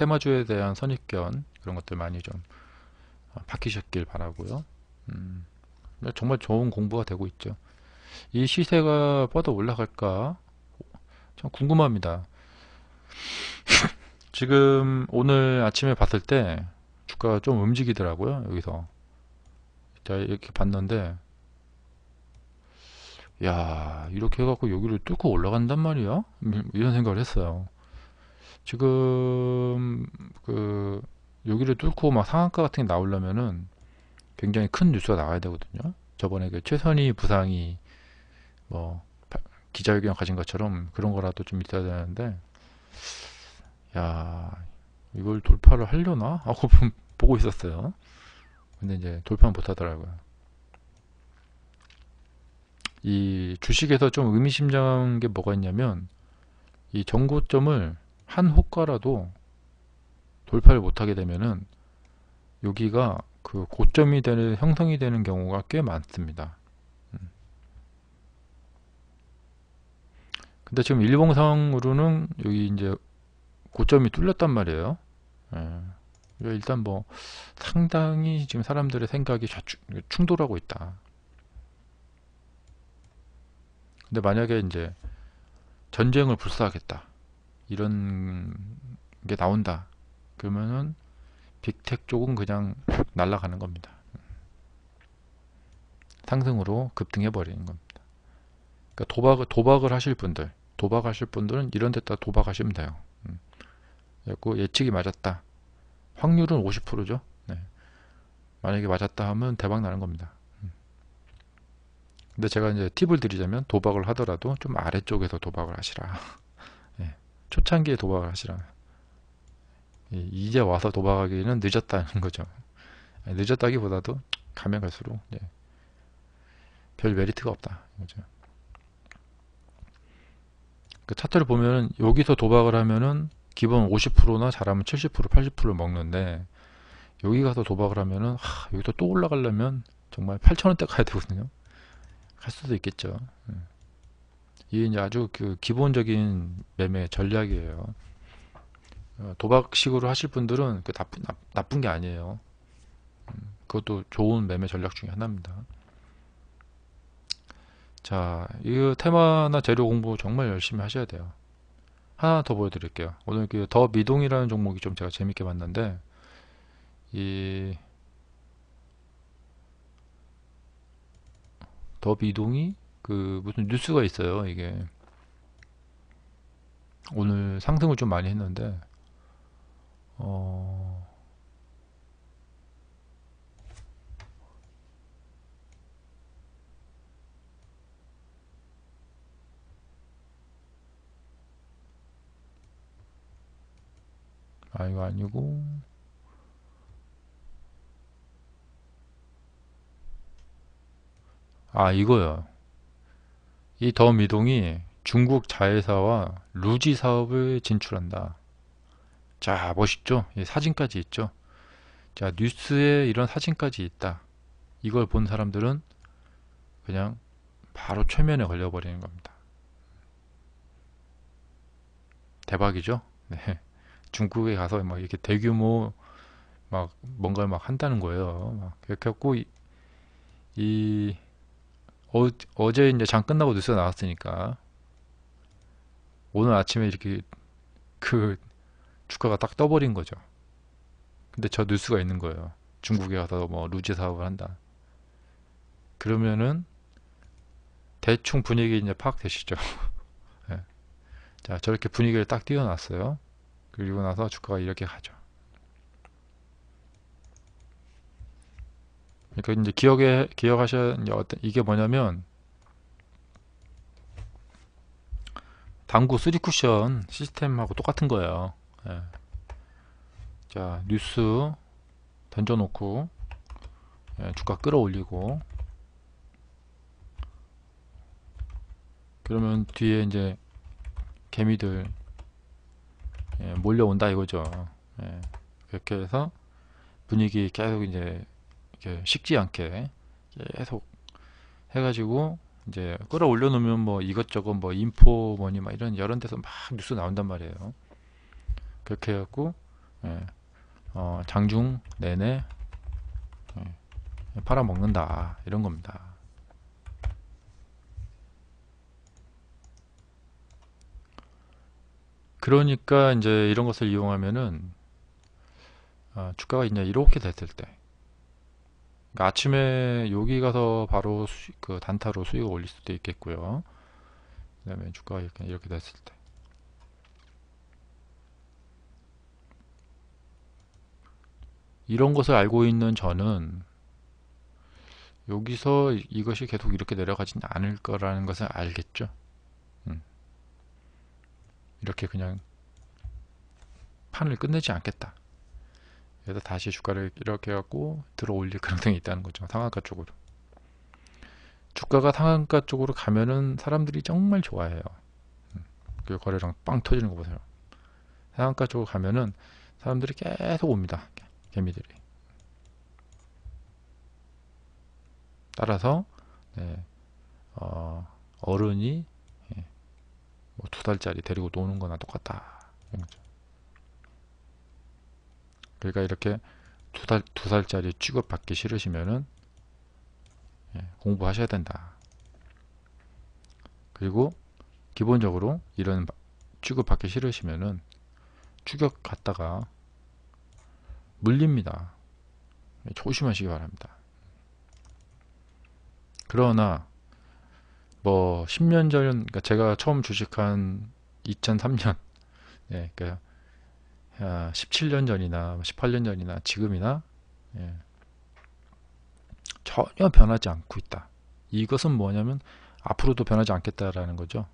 테마주에 대한 선입견 그런 것들 많이 좀 바뀌셨길 바라고요. 정말 좋은 공부가 되고 있죠. 이 시세가 뻗어 올라갈까 참 궁금합니다. 지금 오늘 아침에 봤을 때 주가가 좀 움직이더라고요. 여기서 자 이렇게 봤는데 야 이렇게 해갖고 여기를 뚫고 올라간단 말이야? 이런 생각을 했어요. 지금 그 여기를 뚫고 막 상한가 같은 게 나오려면은 굉장히 큰 뉴스가 나와야 되거든요. 저번에 그 최선희 부상이 뭐 기자회견 가진 것처럼 그런 거라도 좀 있어야 되는데 야 이걸 돌파를 하려나 하고 보고 있었어요. 근데 이제 돌파는 못 하더라고요. 이 주식에서 좀 의미심장한 게 뭐가 있냐면 이 정고점을 한 호가라도 돌파를 못하게 되면은 여기가 그 고점이 되는 형성이 되는 경우가 꽤 많습니다. 근데 지금 일봉상으로는 여기 이제 고점이 뚫렸단 말이에요. 예. 일단 뭐 상당히 지금 사람들의 생각이 충돌하고 있다. 근데 만약에 이제 전쟁을 불사하겠다 이런 게 나온다 그러면은 빅텍 쪽은 그냥 날아가는 겁니다. 상승으로 급등해 버리는 겁니다. 그러니까 도박을 하실 분들 도박하실 분들은 이런 데다 도박하시면 돼요. 그래서 예측이 맞았다. 확률은 50%죠. 네. 만약에 맞았다 하면 대박 나는 겁니다. 근데 제가 이제 팁을 드리자면 도박을 하더라도 좀 아래쪽에서 도박을 하시라. 네. 초창기에 도박을 하시라. 이제 와서 도박하기는 늦었다는 거죠. 늦었다기보다도 가면 갈수록 별 메리트가 없다. 그죠? 그 차트를 보면은 여기서 도박을 하면은 기본 50%나 잘하면 70%, 80%를 먹는데 여기 가서 도박을 하면은 여기서 또 올라가려면 정말 8,000원대 가야 되거든요. 갈 수도 있겠죠. 이게 이제 아주 그 기본적인 매매 전략이에요. 도박식으로 하실 분들은 그 나쁜 게 아니에요. 그것도 좋은 매매 전략 중에 하나입니다. 자, 이 테마나 재료 공부 정말 열심히 하셔야 돼요. 하나 더 보여드릴게요. 오늘 그 더 미동이라는 종목이 좀 제가 재밌게 봤는데 이 더 미동이 그 무슨 뉴스가 있어요. 이게 오늘 상승을 좀 많이 했는데 이거 아니고 이거요. 이 더 미동이 중국 자회사와 루지 사업을 진출한다. 자, 멋있죠? 이 사진까지 있죠? 자, 뉴스에 이런 사진까지 있다. 이걸 본 사람들은 그냥 바로 최면에 걸려버리는 겁니다. 대박이죠? 네. 중국에 가서 막 이렇게 대규모 막 뭔가를 막 한다는 거예요. 막 이렇게 해갖고 이 어제 이제 장 끝나고 뉴스가 나왔으니까 오늘 아침에 이렇게 그 주가가 딱 떠버린 거죠. 근데 저 뉴스가 있는 거예요. 중국에 가서 뭐 루지 사업을 한다. 그러면은 대충 분위기 이제 파악되시죠. 네. 자, 저렇게 분위기를 딱 띄워놨어요. 그리고 나서 주가가 이렇게 가죠. 그러니까 이제 기억하셔야 이게 뭐냐면 당구 3쿠션 시스템하고 똑같은 거예요. 예. 자, 뉴스 던져놓고 주가 끌어올리고 그러면 뒤에 이제 개미들 몰려온다 이거죠. 그렇게 해서 분위기 계속 이제 이렇게 식지 않게 계속 해가지고 이제 끌어올려 놓으면 뭐 이것저것 뭐 인포 뭐니 막 이런 데서 막 뉴스 나온단 말이에요. 그렇게 해갖고 예, 장중 내내 팔아먹는다 이런 겁니다. 그러니까 이제 이런 것을 이용하면은 주가가 이제 이렇게 됐을 때, 그러니까 아침에 여기 가서 바로 그 단타로 수익을 올릴 수도 있겠고요. 그다음에 주가가 이렇게 됐을 때, 이런 것을 알고 있는 저는 여기서 이것이 계속 이렇게 내려가지는 않을 거라는 것을 알겠죠. 이렇게 그냥 판을 끝내지 않겠다. 그래서 다시 주가를 이렇게 해갖고 들어 올릴 가능성이 있다는 거죠. 상한가 쪽으로. 주가가 상한가 쪽으로 가면은 사람들이 정말 좋아해요. 그 거래량 빵 터지는 거 보세요. 상한가 쪽으로 가면은 사람들이 계속 옵니다. 개미들이. 따라서 네, 어른이 뭐 2달짜리 데리고 노는 거나 똑같다. 그러니까 이렇게 두 살짜리 취급받기 싫으시면은 공부하셔야 된다. 그리고 기본적으로 이런 취급받기 싫으시면은 추격 갔다가 물립니다. 조심하시기 바랍니다. 그러나 뭐 10년 전, 그러니까 제가 처음 주식한 2003년, 그러니까 17년 전이나 18년 전이나 지금이나 전혀 변하지 않고 있다. 이것은 뭐냐면 앞으로도 변하지 않겠다라는 거죠.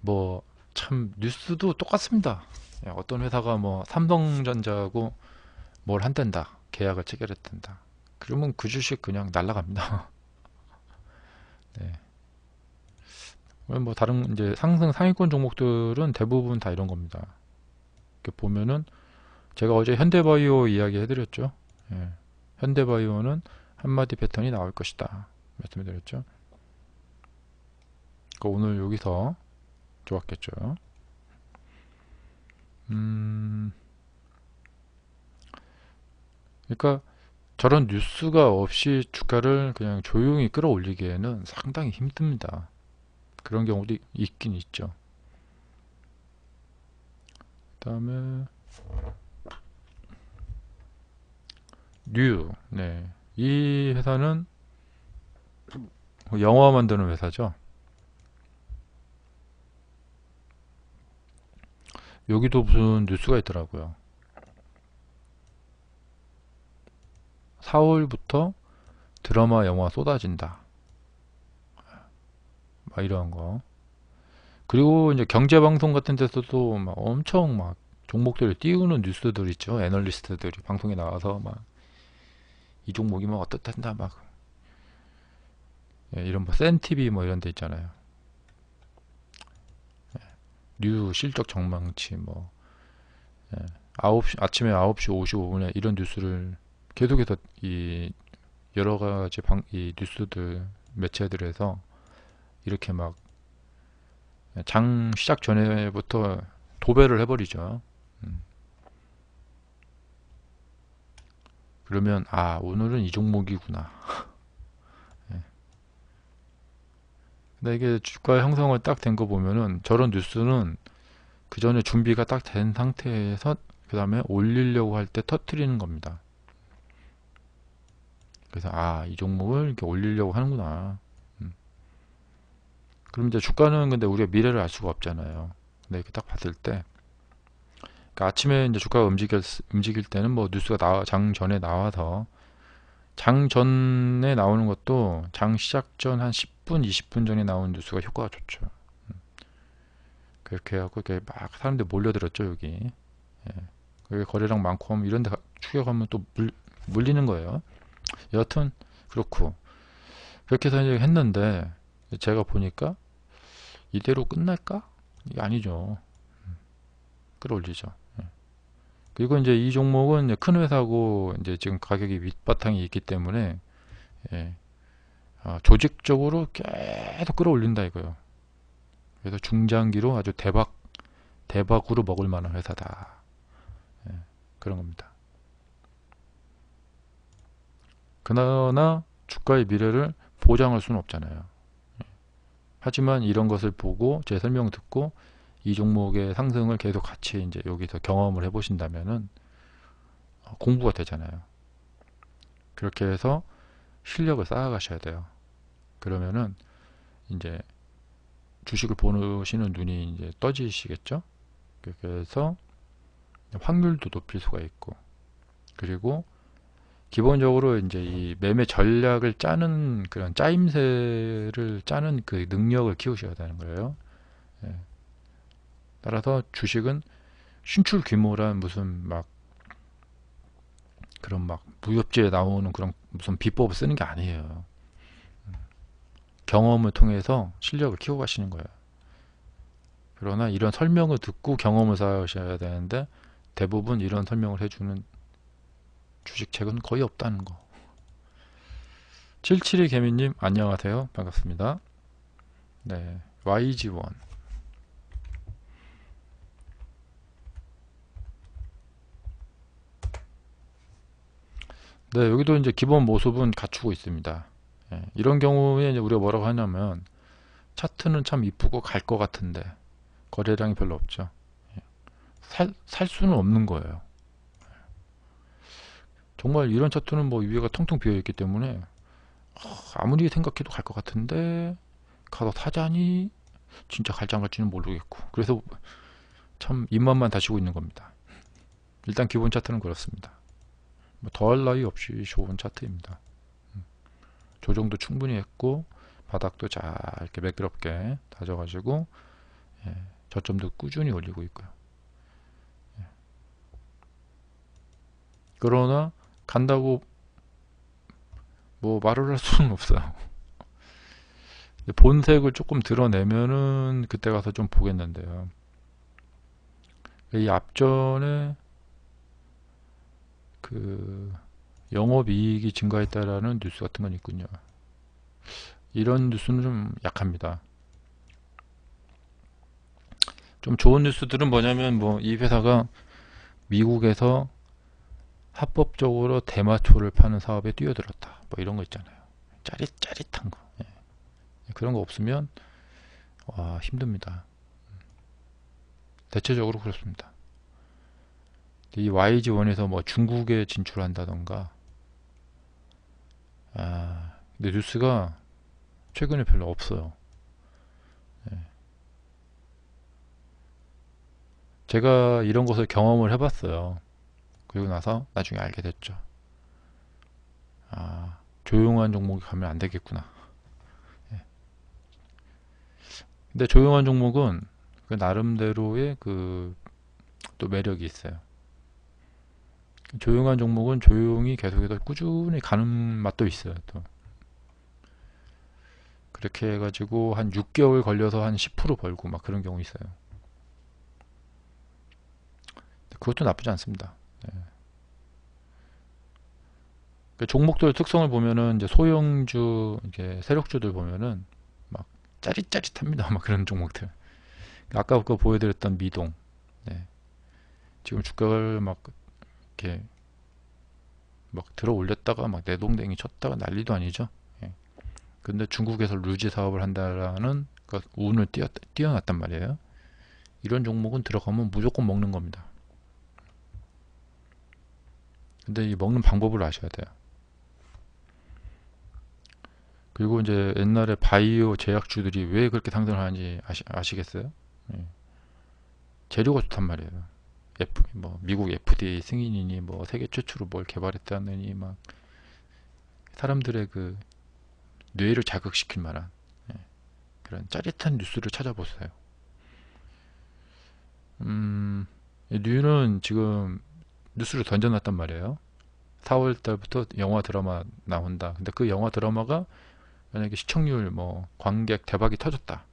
뭐 참 뉴스도 똑같습니다. 어떤 회사가 뭐 삼성전자하고 뭘 한댄다, 계약을 체결했댄다. 그러면 그 주식 그냥 날라갑니다. 네. 뭐 다른 이제 상승 상위권 종목들은 대부분 다 이런 겁니다. 이렇게 보면은 제가 어제 현대바이오 이야기 해드렸죠. 현대바이오는 한마디 패턴이 나올 것이다 말씀드렸죠. 그러니까 오늘 여기서 좋았겠죠. 그러니까 저런 뉴스가 없이 주가를 그냥 조용히 끌어올리기에는 상당히 힘듭니다. 그런 경우도 있긴 있죠. 그 다음에 류, 이 회사는 영화 만드는 회사죠. 여기도 무슨 뉴스가 있더라고요. 4월부터 드라마 영화 쏟아진다, 막 이런 거. 그리고 이제 경제방송 같은 데서도 막 엄청 막 종목들을 띄우는 뉴스들 있죠. 애널리스트들이 방송에 나와서 막 이 종목이 뭐 어떻단다 막 이런 뭐 센티비 뭐 이런 데 있잖아요. 뉴 실적 전망치 뭐 9시, 아침에 9시 55분에 이런 뉴스를 계속해서 이 여러 가지 이 뉴스들 매체들에서 이렇게 막 장 시작 전에부터 도배를 해버리죠. 그러면 오늘은 이 종목이구나. 근데 이게 주가 형성을 딱 된 거 보면은 저런 뉴스는 그 전에 준비가 딱 된 상태에서 그 다음에 올리려고 할 때 터트리는 겁니다. 그래서 이 종목을 이렇게 올리려고 하는구나. 그럼 이제 주가는 근데 우리가 미래를 알 수가 없잖아요. 근데 이렇게 딱 봤을 때, 그러니까 아침에 이제 주가가 움직일 때는 뭐 뉴스가 장 전에 나와서 장 전에 나오는 것도 장 시작 전 한 10분, 20분 전에 나오는 뉴스가 효과가 좋죠. 그렇게 해갖고 이렇게 막 사람들 몰려들었죠, 여기. 여기 거래량 많고 하면 이런 데 추격하면 또 물리는 거예요. 여하튼 그렇고 그렇게 해서 이제 했는데 제가 보니까 이대로 끝날까? 이게 아니죠. 끌어올리죠. 그리고 이제 이 종목은 이제 큰 회사고 이제 지금 가격이 밑바탕이 있기 때문에 조직적으로 계속 끌어올린다 이거요. 그래서 중장기로 아주 대박 대박으로 먹을 만한 회사다. 예, 그런 겁니다. 그러나 주가의 미래를 보장할 수는 없잖아요. 하지만 이런 것을 보고 제 설명 듣고 이 종목의 상승을 계속 같이 이제 여기서 경험을 해 보신다면은 공부가 되잖아요. 그렇게 해서 실력을 쌓아 가셔야 돼요. 그러면은 이제 주식을 보시는 눈이 이제 떠지시겠죠. 그래서 확률도 높일 수가 있고, 그리고 기본적으로 이제 이 매매 전략을 짜는 그런 짜임새를 짜는 그 능력을 키우셔야 되는 거예요. 예. 따라서 주식은 신출 규모란 무슨 막 그런 막 무협지에 나오는 그런 무슨 비법을 쓰는 게 아니에요. 경험을 통해서 실력을 키워가시는 거예요. 그러나 이런 설명을 듣고 경험을 쌓으셔야 되는데 대부분 이런 설명을 해주는 주식책은 거의 없다는 거. 77이 개미님 안녕하세요. 반갑습니다. 네, YG1. 네, 여기도 이제 기본 모습은 갖추고 있습니다. 예, 이런 경우에 이제 우리가 뭐라고 하냐면 차트는 참 이쁘고 갈 것 같은데 거래량이 별로 없죠. 살 수는 없는 거예요. 정말 이런 차트는 뭐 위에가 텅텅 비어 있기 때문에 아무리 생각해도 갈 것 같은데 가서 사자니 진짜 갈지 안 갈지는 모르겠고, 그래서 참 입맛만 다시고 있는 겁니다. 일단 기본 차트는 그렇습니다. 뭐 더할 나위 없이 좋은 차트입니다. 조정도 충분히 했고 바닥도 잘 이렇게 매끄럽게 다져가지고 예, 저점도 꾸준히 올리고 있고요. 예. 그러나 간다고 뭐 말을 할 수는 없어요. 본색을 조금 드러내면은 그때 가서 좀 보겠는데요. 이 앞전에 그 영업이익이 증가했다라는 뉴스 같은 건 있군요. 이런 뉴스는 좀 약합니다. 좀 좋은 뉴스들은 뭐냐면 뭐 이 회사가 미국에서 합법적으로 대마초를 파는 사업에 뛰어들었다. 뭐 이런 거 있잖아요. 짜릿짜릿한 거. 예. 그런 거 없으면 와 힘듭니다. 대체적으로 그렇습니다. 이 YG1에서 뭐 중국에 진출한다던가 근데 뉴스가 최근에 별로 없어요. 예. 제가 이런 것을 경험을 해봤어요. 그리고 나서 나중에 알게 됐죠. 조용한 종목이 가면 안 되겠구나. 예. 근데 조용한 종목은 그 나름대로의 그 또 매력이 있어요. 조용한 종목은 조용히 계속해서 꾸준히 가는 맛도 있어요. 또 그렇게 해가지고 한 6개월 걸려서 한 10% 벌고 막 그런 경우 있어요. 그것도 나쁘지 않습니다. 네. 그 종목들 특성을 보면은 이제 소형주, 이게 세력주들 보면은 막 짜릿짜릿합니다. 막 그런 종목들. 아까 그 보여드렸던 미동. 네. 지금 주가를 막 이렇게 막 들어 올렸다가 막 내동댕이 쳤다가 난리도 아니죠. 예. 근데 중국에서 루지 사업을 한다라는 그 운을 띄어놨단 말이에요. 이런 종목은 들어가면 무조건 먹는 겁니다. 근데 이 먹는 방법을 아셔야 돼요. 그리고 이제 옛날에 바이오 제약주들이 왜 그렇게 상승하는지 아시겠어요? 예. 재료가 좋단 말이에요. 뭐 미국 FDA 승인이니 뭐 세계 최초로 뭘 개발했다느니 막 사람들의 그 뇌를 자극시킬 만한 예, 그런 짜릿한 뉴스를 찾아보세요. 뉴는 지금 뉴스를 던져놨단 말이에요. 4월 달부터 영화 드라마 나온다. 근데 그 영화 드라마가 만약에 시청률 뭐 관객 대박이 터졌다.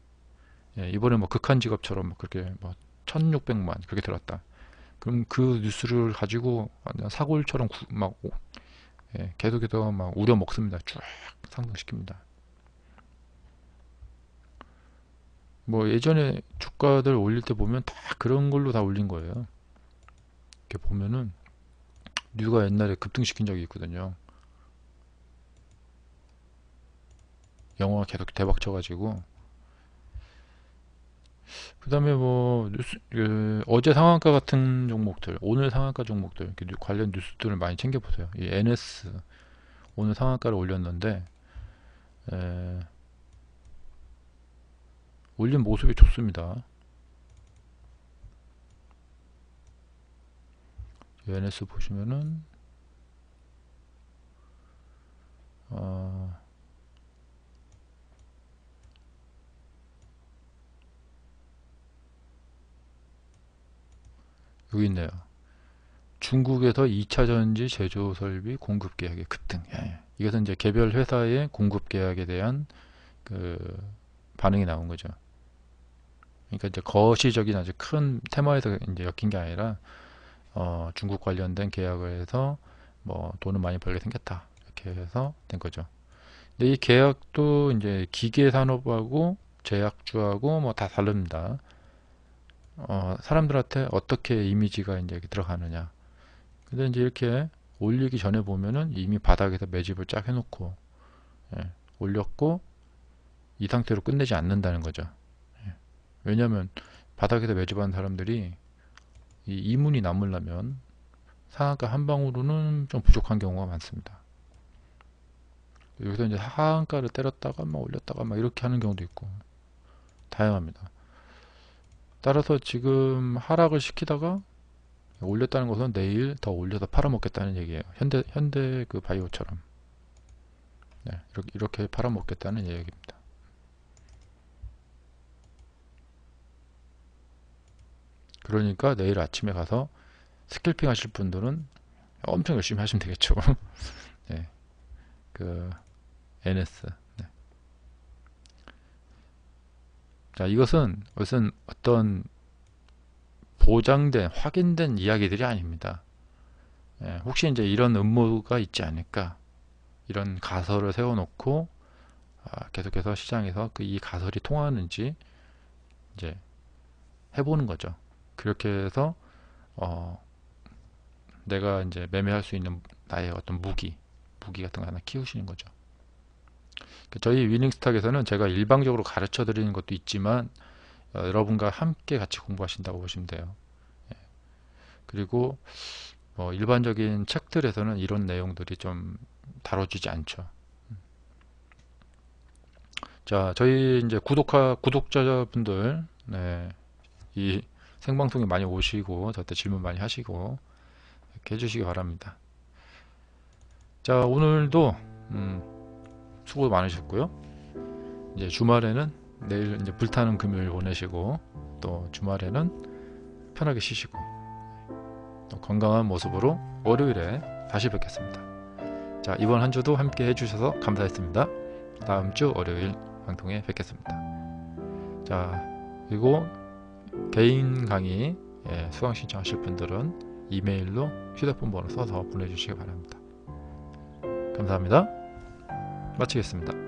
예, 이번에 뭐 극한 직업처럼 뭐 그렇게 뭐 1600만 그렇게 들었다. 그럼 그 뉴스를 가지고 사골처럼 막 예, 계속해서 막 우려 먹습니다. 쭉 상승시킵니다. 뭐 예전에 주가들 올릴 때 보면 다 그런 걸로 다 올린 거예요. 이렇게 보면은 뉴가 옛날에 급등시킨 적이 있거든요. 영화가 계속 대박 쳐가지고. 그 다음에 뭐 뉴스, 어제 상한가 같은 종목들, 오늘 상한가 종목들, 이렇게 관련 뉴스들을 많이 챙겨보세요. 이 NS 오늘 상한가를 올렸는데 올린 모습이 좋습니다. NS 보시면은 여기 있네요. 중국에서 2차 전지 제조 설비 공급 계약의 급등. 예. 이것은 이제 개별 회사의 공급 계약에 대한 그 반응이 나온 거죠. 그러니까 이제 거시적인 아주 큰 테마에서 이제 엮인 게 아니라 중국 관련된 계약을 해서 뭐 돈을 많이 벌게 생겼다 이렇게 해서 된 거죠. 근데 이 계약도 이제 기계 산업하고 제약주하고 뭐 다 다릅니다. 사람들한테 어떻게 이미지가 이제 들어가느냐. 근데 이제 이렇게 올리기 전에 보면은 이미 바닥에서 매집을 쫙 해놓고 올렸고 이 상태로 끝내지 않는다는 거죠. 왜냐하면 바닥에서 매집한 사람들이 이 이문이 남으려면 상한가 한 방으로는 좀 부족한 경우가 많습니다. 여기서 이제 하한가를 때렸다가 막 올렸다가 막 이렇게 하는 경우도 있고 다양합니다. 따라서 지금 하락을 시키다가 올렸다는 것은 내일 더 올려서 팔아먹겠다는 얘기예요. 현대 그 바이오처럼 이렇게 팔아먹겠다는 얘기입니다. 그러니까 내일 아침에 가서 스킬핑 하실 분들은 엄청 열심히 하시면 되겠죠. 네, 그 NS. 네. 자, 이것은 무슨 어떤 보장된 확인된 이야기들이 아닙니다. 혹시 이제 이런 음모가 있지 않을까, 이런 가설을 세워놓고 계속해서 시장에서 이 가설이 통하는지 이제 해보는 거죠. 그렇게 해서 내가 이제 매매할 수 있는 나의 어떤 무기 같은 거 하나 키우시는 거죠. 저희 위닝스탁에서는 제가 일방적으로 가르쳐 드리는 것도 있지만 여러분과 함께 같이 공부하신다고 보시면 돼요. 그리고 일반적인 책들에서는 이런 내용들이 좀 다뤄지지 않죠. 자, 저희 이제 구독자분들, 이 생방송에 많이 오시고 저한테 질문 많이 하시고 이렇게 해주시기 바랍니다. 자, 오늘도 수고 많으셨고요. 이제 주말에는 내일 이제 불타는 금요일 보내시고 또 주말에는 편하게 쉬시고 또 건강한 모습으로 월요일에 다시 뵙겠습니다. 자, 이번 한 주도 함께 해주셔서 감사했습니다. 다음 주 월요일 방송에 뵙겠습니다. 자, 그리고 개인 강의 수강 신청하실 분들은 이메일로 휴대폰 번호 써서 보내주시기 바랍니다. 감사합니다. 마치겠습니다.